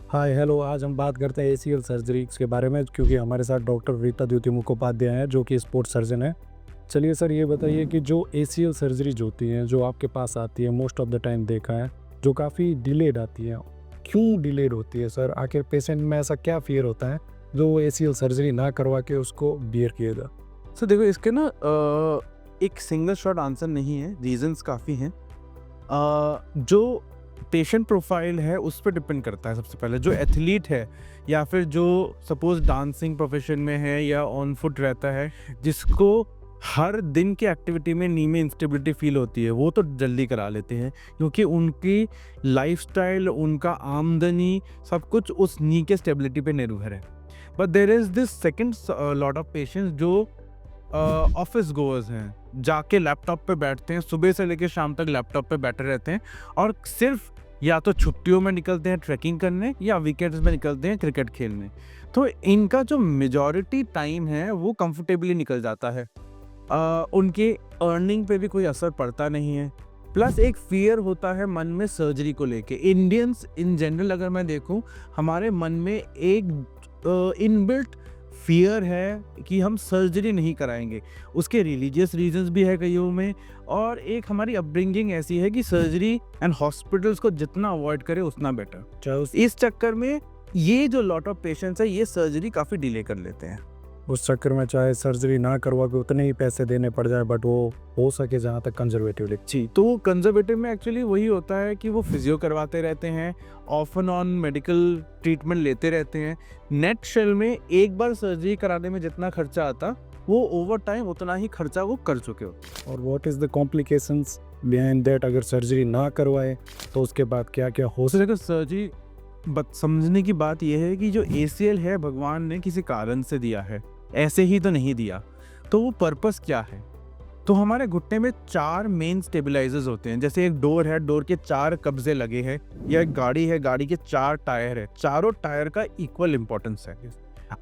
Hi hello, आज हम बात करते हैं एसीएल सर्जरी के बारे में, क्योंकि हमारे साथ डॉक्टर रीता द्युति मुखोपाध्याय हैं जो कि स्पोर्ट्स सर्जन है। चलिए सर, ये बताइए कि जो एसीएल सर्जरी जो होती हैं, जो आपके पास आती है, मोस्ट ऑफ द टाइम देखा है जो काफ़ी डिलेड आती है, क्यों डिलेड होती है सर? आखिर पेशेंट में ऐसा क्या फियर होता है जो एसीएल सर्जरी ना करवा के उसको बियर किएगा? सो देखो इसके ना एक सिंगल शॉट आंसर नहीं है, रीजंस काफ़ी हैं। जो पेशेंट प्रोफाइल है उस पे डिपेंड करता है। सबसे पहले जो एथलीट है या फिर जो सपोज डांसिंग प्रोफेशन में है या ऑन फुट रहता है, जिसको हर दिन की एक्टिविटी में नी में इंस्टेबिलिटी फील होती है, वो तो जल्दी करा लेते हैं क्योंकि उनकी लाइफस्टाइल, उनका आमदनी सब कुछ उस नी के स्टेबिलिटी पे निर्भर है। But there is this second lot of patients जो ऑफिस गोअर्स हैं, जाके लैपटॉप पे बैठते हैं, सुबह से लेकर शाम तक लैपटॉप पे बैठे रहते हैं और सिर्फ या तो छुट्टियों में निकलते हैं ट्रैकिंग करने या वीकेंड्स में निकलते हैं क्रिकेट खेलने। तो इनका जो मेजॉरिटी टाइम है वो कंफर्टेबली निकल जाता है। उनके अर्निंग पे भी कोई असर पड़ता नहीं है। प्लस एक फियर होता है मन में सर्जरी को लेके। इंडियंस इन जनरल अगर मैं देखूं, हमारे मन में एक इनबिल्ट फियर है कि हम सर्जरी नहीं कराएंगे। उसके रिलीजियस रीजंस भी है कईयों में, और एक हमारी अपब्रिंगिंग ऐसी है कि सर्जरी एंड हॉस्पिटल्स को जितना अवॉइड करे उतना बेटर। चाहे इस चक्कर में ये जो लॉट ऑफ पेशेंट्स है ये सर्जरी काफ़ी डिले कर लेते हैं। उस चक्कर में चाहे सर्जरी ना करवा के उतने ही पैसे देने पड़ जाए, बट वो हो सके जहाँ तक कंजर्वेटिवली। जी, तो वो कंजर्वेटिव में एक्चुअली वही होता है कि वो फिजियो करवाते रहते हैं, of and on medical treatment लेते रहते हैं। नेट शेल में एक बार सर्जरी कराने में जितना खर्चा आता, वो ओवर टाइम उतना ही खर्चा वो कर चुके होते। और what is the complications behind that? अगर सर्जरी ना करवाए तो उसके बाद क्या क्या हो तो देखो सर्जरी समझने की बात यह है कि जो ACL है भगवान ने किसी कारण से दिया है, ऐसे ही तो नहीं दिया। तो वो पर्पस क्या है? तो हमारे घुटने में 4 मेन स्टेबलाइजर्स होते हैं। जैसे एक डोर है, डोर के 4 कब्जे लगे हैं, या एक गाड़ी है, गाड़ी के 4 टायर है। चारों टायर का इक्वल इंपॉर्टेंस है।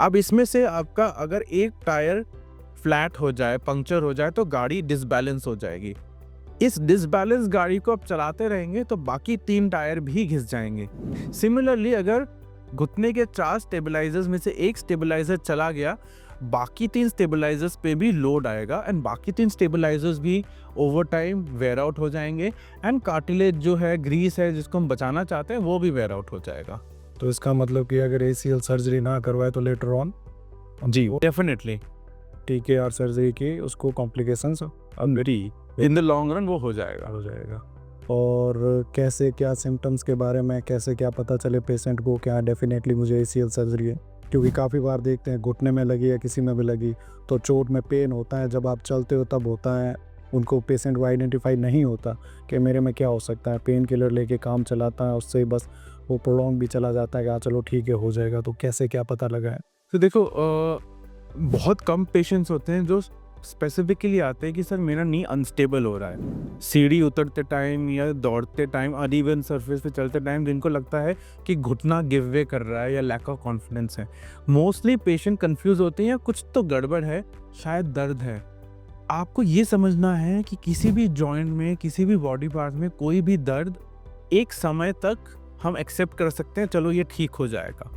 अब इसमें से आपका अगर एक टायर फ्लैट हो जाए, पंक्चर हो जाए, तो गाड़ी डिसबैलेंस हो जाएगी। इस डिसबैलेंस गाड़ी को आप चलाते रहेंगे तो बाकी 3 टायर भी घिस जाएंगे। सिमिलरली अगर घुटने के 4 स्टेबलाइजर्स में से एक स्टेबलाइजर चला गया, बाकी 3 स्टेबलाइजर्स पे भी लोड आएगा एंड बाकी 3 स्टेबलाइजर्स भी ओवर टाइम वेयर आउट हो जाएंगे एंड कार्टिलेज जो है, ग्रीस है जिसको हम बचाना चाहते हैं, वो भी वेयर आउट हो जाएगा। तो इसका मतलब कि अगर एसीएल सर्जरी ना करवाए तो लेटर ऑन जी, डेफिनेटली टीकेआर सर्जरी की उसको complications very in the long run वो हो जाएगा। और कैसे क्या सिम्टम्स के बारे में कैसे क्या पता चले पेशेंट को क्या डेफिनेटली मुझे एसीएल सर्जरी है? क्योंकि काफ़ी बार देखते हैं घुटने में लगी या किसी में भी लगी तो चोट में पेन होता है, जब आप चलते हो तब होता है। उनको पेशेंट को आइडेंटिफाई नहीं होता कि मेरे में क्या हो सकता है। पेन किलर लेके काम चलाता है, उससे बस वो प्रोलॉन्ग भी चला जाता है कि हाँ चलो ठीक है हो जाएगा। तो कैसे क्या पता लगा है? तो देखो बहुत कम पेशेंट्स होते हैं जो स्पेसिफिकली आते हैं कि सर मेरा नी अनस्टेबल हो रहा है। सीढ़ी उतरते टाइम या दौड़ते टाइम, अनइवन सरफेस पे चलते टाइम जिनको लगता है कि घुटना गिव वे कर रहा है या लैक ऑफ कॉन्फिडेंस है। मोस्टली पेशेंट कंफ्यूज होते हैं या कुछ तो गड़बड़ है, शायद दर्द है। आपको ये समझना है कि किसी भी जॉइंट में, किसी भी बॉडी पार्ट में कोई भी दर्द एक समय तक हम एक्सेप्ट कर सकते हैं, चलो ये ठीक हो जाएगा।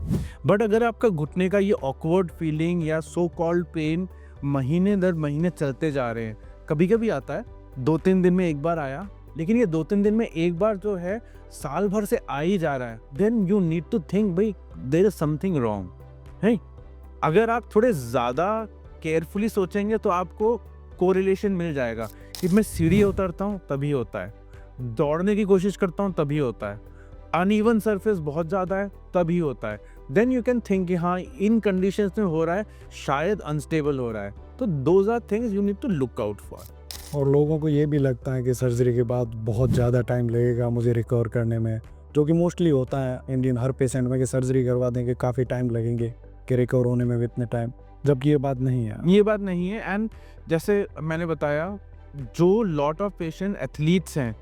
बट अगर आपका घुटने का ये ऑकवर्ड फीलिंग या सो कॉल्ड पेन महीने दर महीने चलते जा रहे हैं, कभी कभी आता है 2-3 दिन में एक बार आया, लेकिन ये 2-3 दिन में एक बार जो है साल भर से आ ही जा रहा है, then you need to think भाई देयर इज समथिंग रॉन्ग है। अगर आप थोड़े ज़्यादा केयरफुली सोचेंगे तो आपको कोरिलेशन मिल जाएगा कि मैं सीढ़ी उतरता हूँ तभी होता है, दौड़ने की कोशिश करता हूँ तभी होता है, अनइवन सरफेस बहुत ज़्यादा है तभी होता है। देन यू कैन थिंक कि हाँ इन कंडीशंस में हो रहा है, शायद अनस्टेबल हो रहा है। तो those are things you need to look out for. और लोगों को ये भी लगता है कि सर्जरी के बाद बहुत ज़्यादा टाइम लगेगा मुझे रिकवर करने में, जो कि मोस्टली होता है इंडियन हर पेशेंट में कि सर्जरी करवा देंगे काफ़ी टाइम लगेंगे कि रिकवर होने में भी इतने टाइम, जबकि ये बात नहीं है। ये बात नहीं है। एंड जैसे मैंने बताया, जो लॉट ऑफ पेशेंट एथलीट्स हैं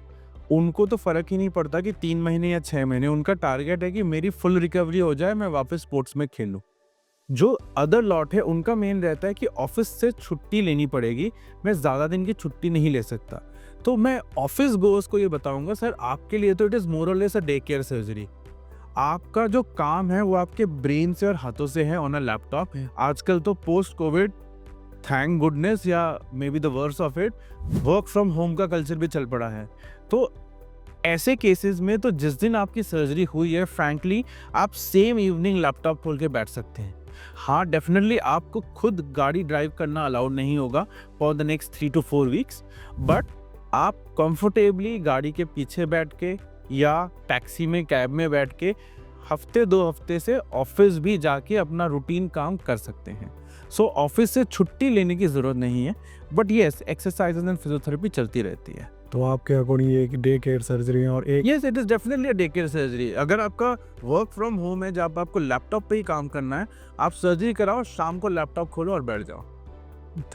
उनको तो फ़र्क ही नहीं पड़ता कि 3 महीने या 6 महीने, उनका टारगेट है कि मेरी फुल रिकवरी हो जाए, मैं वापस स्पोर्ट्स में खेलूं। जो अदर लॉट है उनका मेन रहता है कि ऑफिस से छुट्टी लेनी पड़ेगी, मैं ज़्यादा दिन की छुट्टी नहीं ले सकता। तो मैं ऑफिस गोर्स को ये बताऊंगा, सर आपके लिए तो इट इज़ मोर और less a day care surgery. आपका जो काम है वो आपके ब्रेन से और हाथों से है ऑन अ लैपटॉप। आजकल तो पोस्ट कोविड, थैंक गुडनेस या maybe the worse of it, work from home का कल्चर भी चल पड़ा है। तो ऐसे केसेस में तो जिस दिन आपकी सर्जरी हुई है, फ्रैंकली आप सेम इवनिंग लैपटॉप खोल के बैठ सकते हैं। हाँ, डेफिनेटली आपको खुद गाड़ी ड्राइव करना अलाउड नहीं होगा for the next 3 to 4 weeks, but आप कंफर्टेबली गाड़ी के पीछे बैठ के या टैक्सी में, कैब में बैठ के हफ्ते 2 हफ्ते से ऑफिस भी जाके अपना रूटीन काम कर सकते हैं। सो ऑफिस से छुट्टी लेने की ज़रूरत नहीं है, but yes exercises and physiotherapy चलती रहती है। तो आपके अकॉर्डिंग ये एक डे केयर सर्जरी है और एक yes, it is definitely a day care surgery. अगर आपका वर्क फ्रॉम होम है जहाँ पे आपको लैपटॉप पे ही काम करना है, आप सर्जरी कराओ, शाम को लैपटॉप खोलो और बैठ जाओ।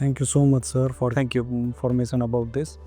Thank you so much sir for thank you. information about this.